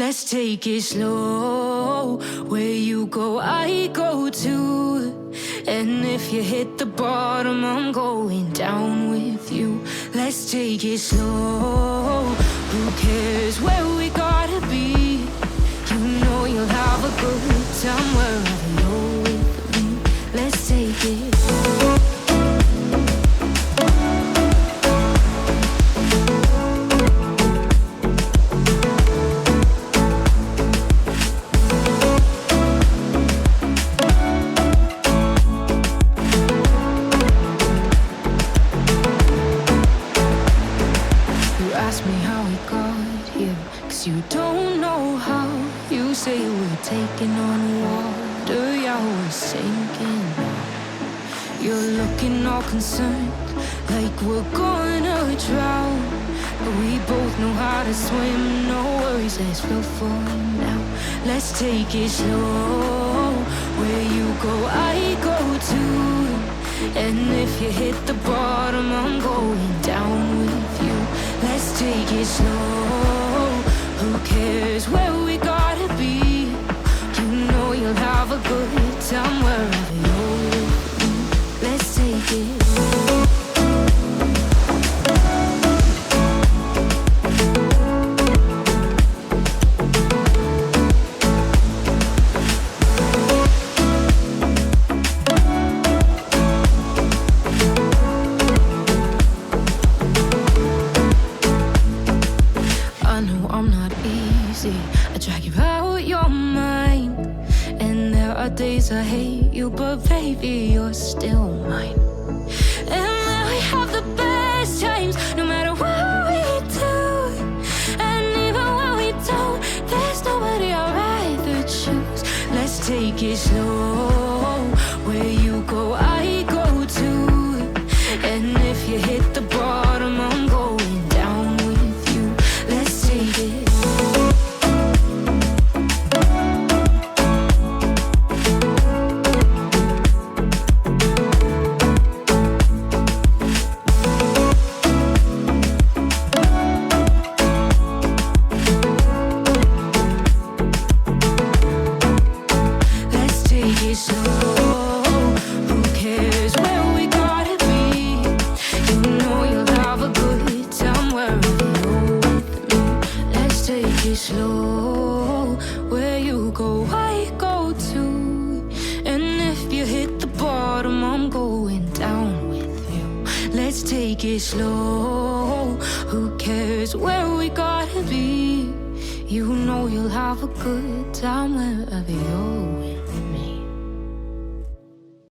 Let's take it slow. Where you go, I go too. And if you hit the bottom, I'm going down with you. Let's take it slow. Who cares where we gotta be? You know you'll have a good time wherever you're with me. Let's take it slow. You don't know how. You say we're taking on water, yeah, we're sinking now. You're looking all concerned, like we're gonna drown. But we both know how to swim, no worries, let's float for now. Let's take it slow. Where you go, I go too. And if you hit the bottom, I'm going down with you. Let's take it slow. Who cares where we gotta be? You know you'll have a good time wherever you're with me. Let's take it slow. I drag you out your mind. And there are days I hate you, but baby, you're still mine. And we have the best times, no matter what we do. And even when we don't, there's nobody I'd rather choose. Let's take it slow. Where you go, I go too. And if you hit the bottom, I'm going down with you. Let's take it slow. Slow, where you go, I go too. And if you hit the bottom, I'm going down with you. Let's take it slow. Who cares where we gotta be? You know you'll have a good time wherever you're with.